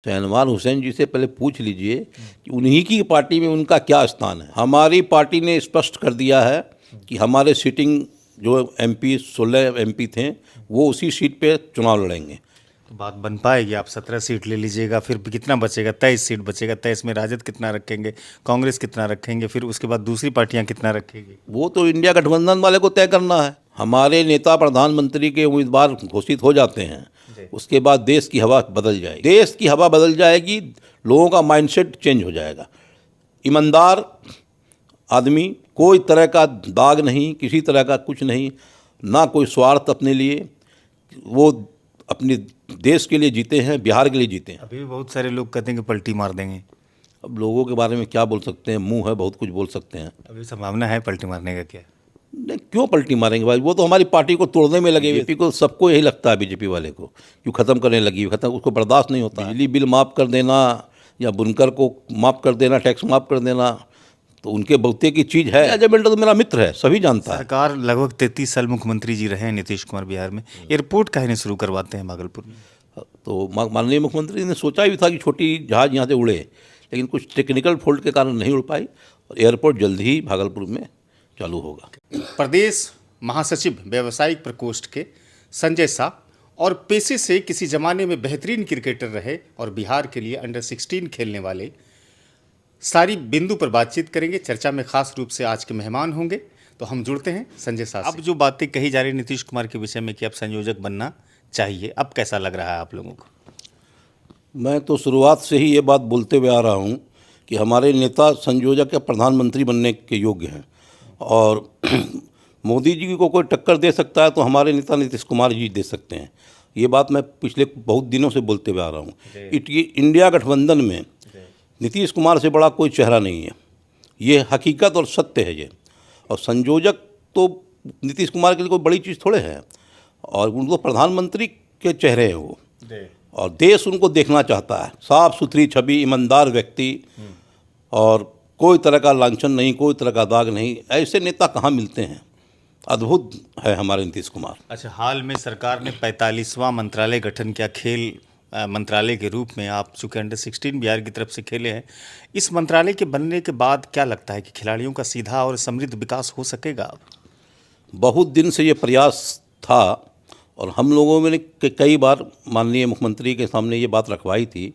शहनवाज हुसैन जी से पहले पूछ लीजिए कि उन्हीं की पार्टी में उनका क्या स्थान है। हमारी पार्टी ने स्पष्ट कर दिया है कि हमारे सीटिंग जो एमपी 16 एमपी थे वो उसी सीट पे चुनाव लड़ेंगे। तो बात बन पाएगी? आप 17 सीट ले लीजिएगा, फिर कितना बचेगा? 23 सीट बचेगा। 23 में राजद कितना रखेंगे, कांग्रेस कितना रखेंगे, फिर उसके बाद दूसरी पार्टियां कितना रखेंगी? वो तो इंडिया गठबंधन वाले को तय करना है। हमारे नेता प्रधानमंत्री के उम्मीदवार घोषित हो जाते हैं, उसके बाद देश की हवा बदल जाएगी। देश की हवा बदल जाएगी, लोगों का माइंडसेट चेंज हो जाएगा। ईमानदार आदमी, कोई तरह का दाग नहीं, किसी तरह का कुछ नहीं, ना कोई स्वार्थ अपने लिए, वो अपने देश के लिए जीते हैं, बिहार के लिए जीते हैं। अभी भी बहुत सारे लोग कहते हैं कि पलटी मार देंगे। अब लोगों के बारे में क्या बोल सकते हैं, मुंह है, बहुत कुछ बोल सकते हैं। अभी संभावना है पलटी मारने का क्या? नहीं, क्यों पलटी मारेंगे भाई? वो तो हमारी पार्टी को तोड़ने में लगे हुए। बीजेपी को, सबको यही लगता है, बीजेपी वाले को क्यों ख़त्म करने लगी, खत्म, उसको बर्दाश्त नहीं होता। बिजली बिल माफ़ कर देना या बुनकर को माफ़ कर देना, टैक्स माफ़ कर देना, तो उनके बहुते की चीज़ है। अजय मेंढा तो मेरा मित्र है, सभी जानता है। सरकार लगभग 33 साल मुख्यमंत्री जी रहे हैं नीतीश कुमार बिहार में। एयरपोर्ट काहे नहीं शुरू करवाते हैं भागलपुर में? तो माननीय मुख्यमंत्री ने सोचा भी था कि छोटी जहाज़ यहाँ से उड़े, लेकिन कुछ टेक्निकल फॉल्ट के कारण नहीं उड़ पाई और एयरपोर्ट जल्द ही भागलपुर में चालू होगा। प्रदेश महासचिव व्यावसायिक प्रकोष्ठ के संजय शाह और पेशे से किसी जमाने में बेहतरीन क्रिकेटर रहे और बिहार के लिए अंडर 16 खेलने वाले सारी बिंदु पर बातचीत करेंगे। चर्चा में खास रूप से आज के मेहमान होंगे, तो हम जुड़ते हैं संजय शाह से। अब जो बातें कही जा रही नीतीश कुमार के विषय में कि अब संयोजक बनना चाहिए, अब कैसा लग रहा है आप लोगों को? मैं तो शुरुआत से ही ये बात बोलते हुए आ रहा हूँ कि हमारे नेता संयोजक या प्रधानमंत्री बनने के योग्य हैं और मोदी जी को कोई टक्कर दे सकता है तो हमारे नेता नीतीश कुमार जी दे सकते हैं। ये बात मैं पिछले बहुत दिनों से बोलते हुए आ रहा हूँ। इंडिया गठबंधन में नीतीश कुमार से बड़ा कोई चेहरा नहीं है, ये हकीकत और सत्य है ये। और संयोजक तो नीतीश कुमार के लिए कोई बड़ी चीज़ थोड़े है, और उनको प्रधानमंत्री के चेहरे हैं वो, और देश उनको देखना चाहता है। साफ सुथरी छवि, ईमानदार व्यक्ति, और कोई तरह का लांछन नहीं, कोई तरह का दाग नहीं। ऐसे नेता कहाँ मिलते हैं? अद्भुत है हमारे नीतीश कुमार। अच्छा, हाल में सरकार ने 45वां मंत्रालय गठन किया खेल मंत्रालय के रूप में। आप चूँकि अंडर 16 बिहार की तरफ से खेले हैं, इस मंत्रालय के बनने के बाद क्या लगता है कि खिलाड़ियों का सीधा और समृद्ध विकास हो सकेगा? बहुत दिन से ये प्रयास था और हम लोगों ने कई बार माननीय मुख्यमंत्री के सामने ये बात रखवाई थी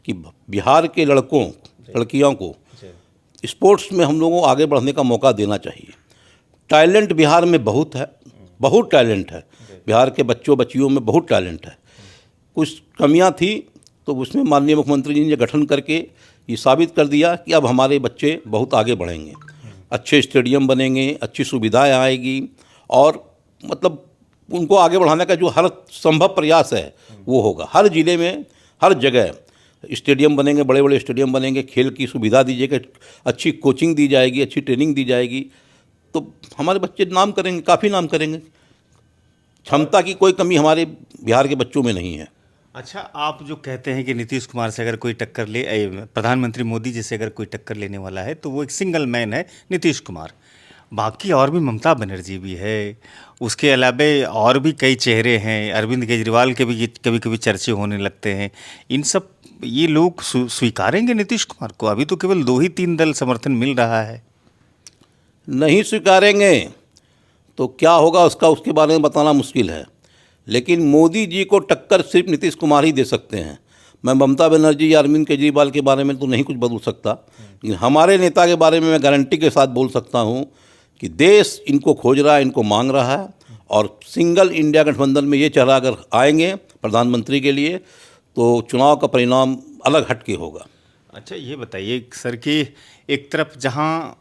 कि बिहार के लड़कों लड़कियों को स्पोर्ट्स में हम लोगों को आगे बढ़ने का मौका देना चाहिए। टैलेंट बिहार में बहुत है, बहुत टैलेंट है बिहार के बच्चों बच्चियों में, बहुत टैलेंट है। कुछ कमियां थी तो उसमें माननीय मुख्यमंत्री जी ने गठन करके ये साबित कर दिया कि अब हमारे बच्चे बहुत आगे बढ़ेंगे, अच्छे स्टेडियम बनेंगे, अच्छी सुविधाएं आएगी, और मतलब उनको आगे बढ़ाने का जो हर संभव प्रयास है वो होगा। हर ज़िले में, हर जगह स्टेडियम बनेंगे, बड़े बड़े स्टेडियम बनेंगे, खेल की सुविधा दीजिएगा, अच्छी कोचिंग दी जाएगी, अच्छी ट्रेनिंग दी जाएगी, तो हमारे बच्चे नाम करेंगे, काफ़ी नाम करेंगे। क्षमता की कोई कमी हमारे बिहार के बच्चों में नहीं है। अच्छा, आप जो कहते हैं कि नीतीश कुमार से अगर कोई टक्कर ले, प्रधानमंत्री मोदी जी से अगर कोई टक्कर लेने वाला है तो वो एक सिंगल मैन है नीतीश कुमार। बाकी और भी ममता बनर्जी भी है, उसके अलावा और भी कई चेहरे हैं, अरविंद केजरीवाल के भी कभी कभी चर्चे होने लगते हैं। इन सब ये लोग स्वीकारेंगे नीतीश कुमार को? अभी तो केवल 2 ही 3 दल समर्थन मिल रहा है। नहीं स्वीकारेंगे तो क्या होगा उसका, उसके बारे में बताना मुश्किल है, लेकिन मोदी जी को टक्कर सिर्फ नीतीश कुमार ही दे सकते हैं। मैं ममता बनर्जी या अरविंद केजरीवाल के बारे में तो नहीं कुछ बदल सकता, लेकिन हमारे नेता के बारे में मैं गारंटी के साथ बोल सकता हूँ कि देश इनको खोज रहा है, इनको मांग रहा है, और सिंगल इंडिया गठबंधन में ये चेहरा अगर आएंगे प्रधानमंत्री के लिए तो चुनाव का परिणाम अलग हटके होगा। अच्छा, ये बताइए सर कि एक तरफ जहाँ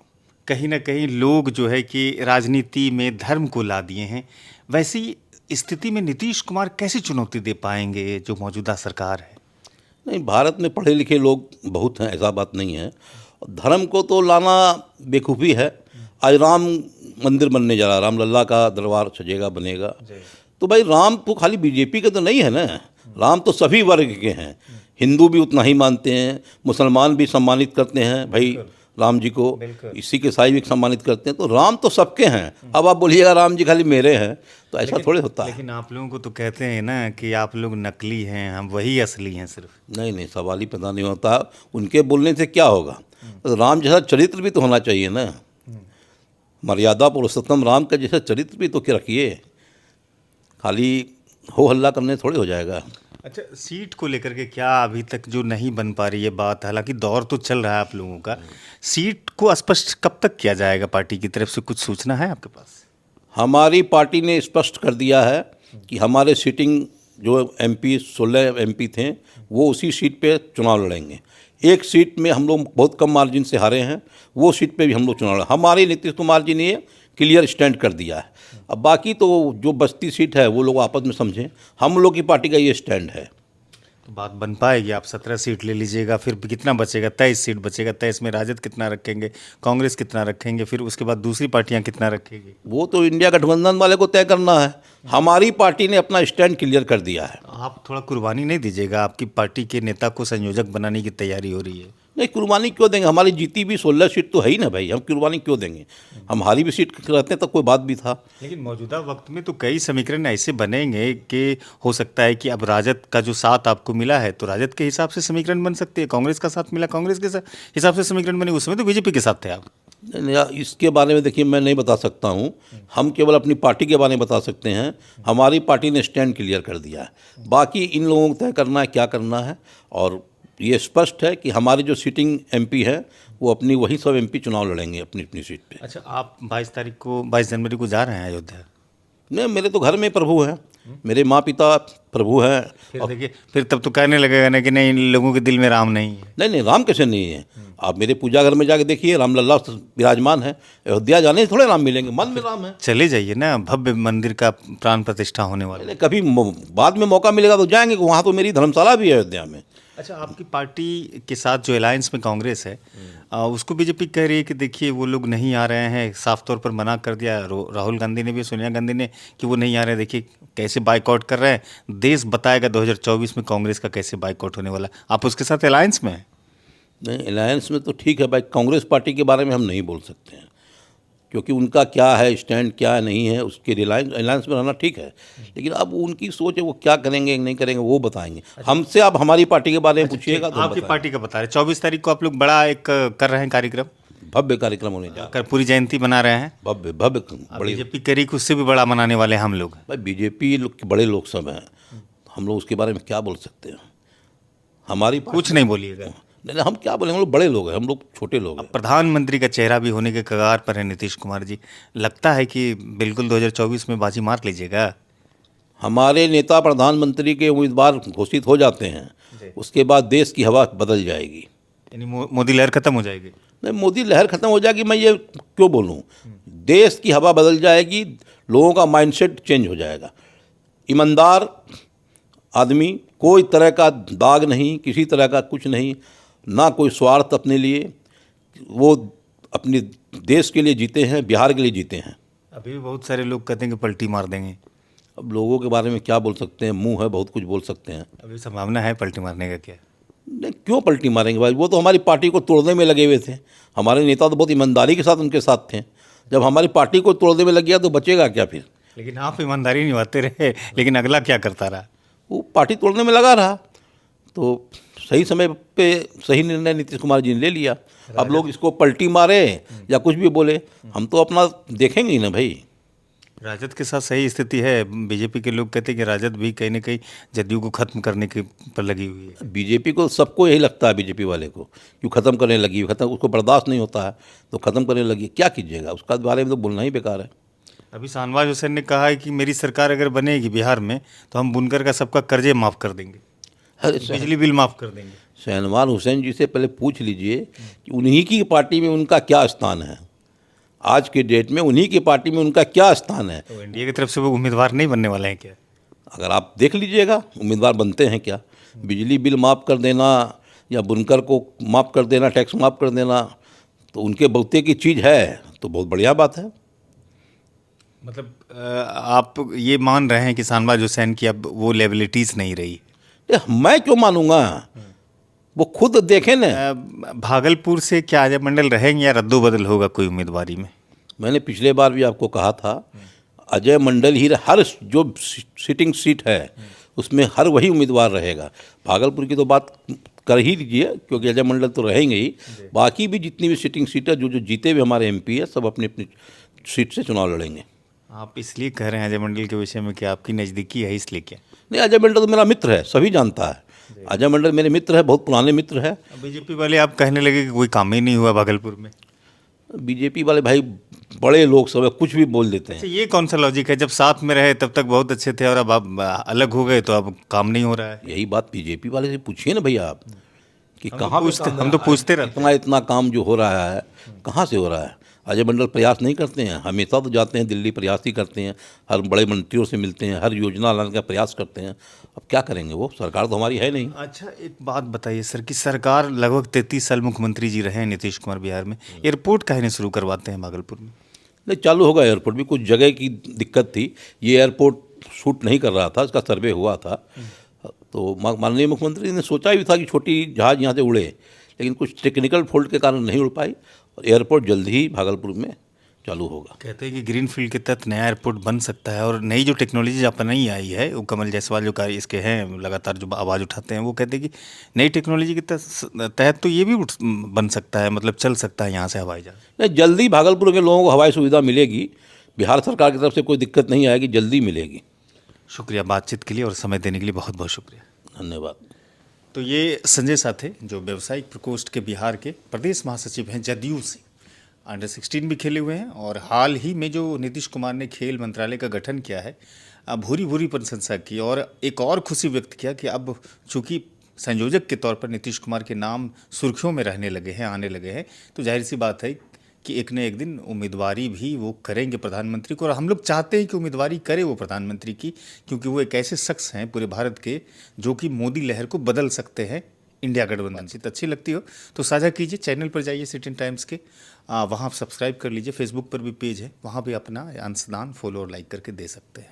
कहीं ना कहीं लोग जो है कि राजनीति में धर्म को ला दिए हैं, वैसी स्थिति में नीतीश कुमार कैसे चुनौती दे पाएंगे जो मौजूदा सरकार है? नहीं, भारत में पढ़े लिखे लोग बहुत हैं, ऐसा बात नहीं है। धर्म को तो लाना बेवकूफ़ी है। आज राम मंदिर बनने जा रहा, राम लल्ला का दरबार सजेगा, बनेगा, तो भाई राम तो खाली बीजेपी के तो नहीं है ना, राम तो सभी वर्ग के हैं। हिंदू भी उतना ही मानते हैं, मुसलमान भी सम्मानित करते हैं, भाई राम जी को, बिल्कुल। इसी के साई भी सम्मानित करते हैं। तो राम तो सबके हैं। अब आप बोलिएगा राम जी खाली मेरे हैं, तो ऐसा थोड़े होता है। लेकिन आप लोगों को तो कहते हैं ना कि आप लोग नकली हैं, हम वही असली हैं सिर्फ। नहीं नहीं, सवाल ही पैदा नहीं होता। उनके बोलने से क्या होगा? तो राम जैसा चरित्र भी तो होना चाहिए ना। मर्यादा पुरुषोत्तम राम का जैसा चरित्र भी तो क्या रखिए। खाली हो हल्ला करने थोड़े हो जाएगा। अच्छा, सीट को लेकर के क्या अभी तक जो नहीं बन पा रही है बात, हालांकि दौर तो चल रहा है आप लोगों का, सीट को स्पष्ट कब तक किया जाएगा? पार्टी की तरफ से कुछ सूचना है आपके पास? हमारी पार्टी ने स्पष्ट कर दिया है कि हमारे सीटिंग जो एमपी 16 एमपी थे वो उसी सीट पे चुनाव लड़ेंगे। एक सीट में हम लोग बहुत कम मार्जिन से हारे हैं, वो सीट पे भी हम लोग चुनाव लड़ेंगे। हमारे नीतीश कुमार जी ने ये क्लियर स्टैंड कर दिया है। अब बाकी तो जो बचती सीट है वो लोग आपस में समझें। हम लोग की पार्टी का ये स्टैंड है। तो बात बन पाएगी? आप 17 सीट ले लीजिएगा, फिर कितना बचेगा? 23 सीट बचेगा। 23 में राजद कितना रखेंगे, कांग्रेस कितना रखेंगे, फिर उसके बाद दूसरी पार्टियां कितना रखेगी? वो तो इंडिया गठबंधन वाले को तय करना है। हमारी पार्टी ने अपना स्टैंड क्लियर कर दिया है। आप थोड़ा कुर्बानी नहीं दीजिएगा? आपकी पार्टी के नेता को संयोजक बनाने की तैयारी हो रही है। नहीं, कुर्बानी क्यों देंगे? हमारी जीती भी 16 सीट तो है ही ना भाई, हम कुर्बानी क्यों देंगे? हम हारी भी सीट रहते तो कोई बात भी था। लेकिन मौजूदा वक्त में तो कई समीकरण ऐसे बनेंगे कि हो सकता है कि अब राजद का जो साथ आपको मिला है तो राजद के हिसाब से समीकरण बन सकते हैं, कांग्रेस का साथ मिला कांग्रेस के हिसाब से समीकरण बने। उसमें तो बीजेपी के साथ थे आप। नहीं, इसके बारे में देखिए मैं नहीं बता सकता हूँ। हम केवल अपनी पार्टी के बारे में बता सकते हैं। हमारी पार्टी ने स्टैंड क्लियर कर दिया है। बाकी इन लोगों को तय करना है क्या करना है। और ये स्पष्ट है कि हमारे जो सीटिंग एमपी है वो अपनी वही सब एमपी चुनाव लड़ेंगे अपनी अपनी सीट पे। अच्छा, आप 22 जनवरी को जा रहे हैं अयोध्या? नहीं, मेरे तो घर में प्रभु हैं, मेरे माँ पिता प्रभु हैं। फिर देखिए, फिर तब तो कहने लगेगा ना कि नहीं, इन लोगों के दिल में राम नहीं है। नहीं नहीं, राम कैसे नहीं है? आप मेरे पूजा घर में जाके देखिए, रामलल्ला विराजमान है। अयोध्या जाने से थोड़े राम मिलेंगे, मन में राम है। चले जाइए ना, भव्य मंदिर का प्राण प्रतिष्ठा होने वाला है। नहीं, कभी बाद में मौका मिलेगा तो जाएंगे। वहाँ तो मेरी धर्मशाला भी है अयोध्या में। अच्छा, आपकी पार्टी के साथ जो अलायंस में कांग्रेस है, उसको बीजेपी कह रही है कि देखिए वो लोग नहीं आ रहे हैं, साफ तौर पर मना कर दिया। राहुल गांधी ने भी, सोनिया गांधी ने, कि वो नहीं आ रहे हैं। देखिए कैसे बाइकआउट कर रहे हैं। देश बताएगा 2024 में कांग्रेस का कैसे बाइकआउट होने वाला। आप उसके साथ अलायंस में हैं? नहीं, अलायंस में तो ठीक है भाई। कांग्रेस पार्टी के बारे में हम नहीं बोल सकते हैं, क्योंकि उनका क्या है स्टैंड, क्या नहीं है, उसके अलायंस में रहना ठीक है। लेकिन अब उनकी सोच है, वो क्या करेंगे नहीं करेंगे वो बताएंगे। हमसे आप हमारी पार्टी के बारे में पूछिएगा तो हम आपकी बताएंगे। पार्टी का बता रहे 24 तारीख को आप लोग बड़ा एक कर रहे हैं कार्यक्रम, भव्य कार्यक्रम होने जा रहा पूरी जयंती मना रहे हैं। है। भव्य भव्य बड़ी। बीजेपी कह रही कि उससे भी बड़ा मनाने वाले हम लोग। भाई बीजेपी लोग के बड़े लोग सब हैं, हम लोग उसके बारे में क्या बोल सकते हैं? हमारी कुछ नहीं बोलिएगा। नहीं, हम क्या बोलेंगे? हम लोग बड़े लोग हैं, हम लोग छोटे लोग हैं। प्रधानमंत्री का चेहरा भी होने के कगार पर है नीतीश कुमार जी। लगता है कि बिल्कुल 2024 में बाजी मार लीजिएगा? हमारे नेता प्रधानमंत्री के उम्मीदवार घोषित हो जाते हैं, उसके बाद देश की हवा बदल जाएगी। यानी मोदी लहर खत्म हो जाएगी? नहीं, मोदी लहर खत्म हो जाएगी मैं ये क्यों बोलूं? देश की हवा बदल जाएगी, लोगों का माइंडसेट चेंज हो जाएगा। ईमानदार आदमी, कोई तरह का दाग नहीं, किसी तरह का कुछ नहीं, ना कोई स्वार्थ अपने लिए। वो अपने देश के लिए जीते हैं, बिहार के लिए जीते हैं। अभी भी बहुत सारे लोग कहते हैं कि पलटी मार देंगे। अब लोगों के बारे में क्या बोल सकते हैं? मुंह है, बहुत कुछ बोल सकते हैं। अभी संभावना है पलटी मारने का क्या? नहीं, क्यों पलटी मारेंगे भाई? वो तो हमारी पार्टी को तोड़ने में लगे हुए थे। हमारे नेता तो बहुत ईमानदारी के साथ उनके साथ थे। जब हमारी पार्टी को तोड़ने में लग गया तो बचेगा क्या फिर? लेकिन आप ईमानदारी निभाते रहे, लेकिन अगला क्या करता रहा? वो पार्टी तोड़ने में लगा रहा। तो सही समय पे सही निर्णय नीतीश कुमार जी ने ले लिया। अब लोग इसको पलटी मारे या कुछ भी बोले, हम तो अपना देखेंगे ही ना भाई। राजद के साथ सही स्थिति है? बीजेपी के लोग कहते हैं कि राजद भी कहीं ना कहीं जदयू को खत्म करने के पर लगी हुई है। बीजेपी को, सबको यही लगता है बीजेपी वाले को, क्यों ख़त्म करने लगी, खत्म उसको बर्दाश्त नहीं होता है तो ख़त्म करने लगी। क्या कीजिएगा, उसका बारे में तो बोलना ही बेकार है। अभी शाहनवाज हुसैन ने कहा है कि मेरी सरकार अगर बनेगी बिहार में तो हम बुनकर का सबका कर्जे माफ़ कर देंगे, अरे बिजली बिल माफ़ कर देंगे। शहनवाज हुसैन जी से पहले पूछ लीजिए कि उन्हीं की पार्टी में उनका क्या स्थान है। आज के डेट में उन्हीं की पार्टी में उनका क्या स्थान है। तो एनडीए की तरफ से वो उम्मीदवार नहीं बनने वाले हैं क्या? अगर आप देख लीजिएगा उम्मीदवार बनते हैं क्या। बिजली बिल माफ़ कर देना या बुनकर को माफ़ कर देना, टैक्स माफ़ कर देना, तो उनके बहुते की चीज़ है तो बहुत बढ़िया बात है। मतलब आप ये मान रहे हैं कि शाहनवाज हुसैन की अब वो लेबिलिटीज़ नहीं रही? मैं क्यों मानूंगा? वो खुद देखें ना। भागलपुर से क्या अजय मंडल रहेंगे या रद्दोबदल होगा कोई उम्मीदवारी में? मैंने पिछले बार भी आपको कहा था, अजय मंडल ही हर जो सिटिंग सीट है उसमें हर वही उम्मीदवार रहेगा। भागलपुर की तो बात कर ही लीजिए, क्योंकि अजय मंडल तो रहेंगे ही। बाकी भी जितनी भी सिटिंग सीट है, जो जो जीते हुए हमारे एमपी है, सब अपनी अपनी सीट से चुनाव लड़ेंगे। आप इसलिए कह रहे हैं अजय मंडल के विषय में कि आपकी नज़दीकी है इसलिए क्या? नहीं, अजय मंडल तो मेरा मित्र है, सभी जानता है। अजय मंडल मेरे मित्र है, बहुत पुराने मित्र है। बीजेपी वाले आप कहने लगे कि कोई काम ही नहीं हुआ भागलपुर में। बीजेपी वाले भाई बड़े लोग सब है, कुछ भी बोल देते अच्छा, हैं। ये कौन सा लॉजिक है? जब साथ में रहे तब तक बहुत अच्छे थे और अब आप अलग हो गए तो अब काम नहीं हो रहा है। यही बात बीजेपी वाले से पूछिए ना भैया आप, कि हम तो कहाँ पे पूछते- काम हम हो तो रहा है? पूछते रहते इतना इतना काम जो हो रहा है, कहाँ से हो रहा है? अजय मंडल प्रयास नहीं करते हैं? हमेशा तो जाते हैं दिल्ली, प्रयास ही करते हैं, हर बड़े मंत्रियों से मिलते हैं, हर योजना लाने का प्रयास करते हैं। अब क्या करेंगे, वो सरकार तो हमारी है नहीं। अच्छा, एक बात बताइए सर कि सरकार लगभग 33 साल मुख्यमंत्री जी रहे हैं नीतीश कुमार बिहार में, एयरपोर्ट काहे नहीं शुरू करवाते हैं भागलपुर में? नहीं, चालू होगा एयरपोर्ट भी, कुछ जगह की दिक्कत थी, ये एयरपोर्ट शूट नहीं कर रहा था, इसका सर्वे हुआ था। तो माननीय मुख्यमंत्री ने सोचा भी था कि छोटी जहाज़ यहाँ से उड़े, लेकिन कुछ टेक्निकल फॉल्ट के कारण नहीं उड़ पाई, और एयरपोर्ट जल्द ही भागलपुर में चालू होगा। कहते हैं कि ग्रीन फील्ड के तहत नया एयरपोर्ट बन सकता है और नई जो टेक्नोलॉजी अपनाई आई है, वो कमल जायसवाल जो कार्य इसके हैं लगातार जो आवाज़ उठाते हैं, वो कहते हैं कि नई टेक्नोलॉजी के तहत तो ये भी बन सकता है, मतलब चल सकता है यहाँ से हवाई जहाज। नहीं, जल्दी भागलपुर के लोगों को हवाई सुविधा मिलेगी, बिहार सरकार की तरफ से कोई दिक्कत नहीं आएगी, जल्दी मिलेगी। शुक्रिया बातचीत के लिए और समय देने के लिए, बहुत बहुत शुक्रिया। धन्यवाद। तो ये संजय साथ थे, जो व्यवसायिक प्रकोष्ठ के बिहार के प्रदेश महासचिव हैं जदयू से। अंडर 16 भी खेले हुए हैं और हाल ही में जो नीतीश कुमार ने खेल मंत्रालय का गठन किया है, भूरी भूरी प्रशंसा की और एक और खुशी व्यक्त किया कि अब चूंकि संयोजक के तौर पर नीतीश कुमार के नाम सुर्खियों में रहने लगे हैं, आने लगे हैं, तो जाहिर सी बात है कि एक न एक दिन उम्मीदवारी भी वो करेंगे प्रधानमंत्री को। और हम लोग चाहते हैं कि उम्मीदवारी करे वो प्रधानमंत्री की, क्योंकि वो एक ऐसे शख्स हैं पूरे भारत के जो कि मोदी लहर को बदल सकते हैं। इंडिया गठबंधन से अच्छी लगती हो तो साझा कीजिए, चैनल पर जाइए सिटीजन टाइम्स के, वहाँ आप सब्सक्राइब कर लीजिए। फेसबुक पर भी पेज है, वहाँ भी अपना अंशदान फॉलो और लाइक करके दे सकते हैं।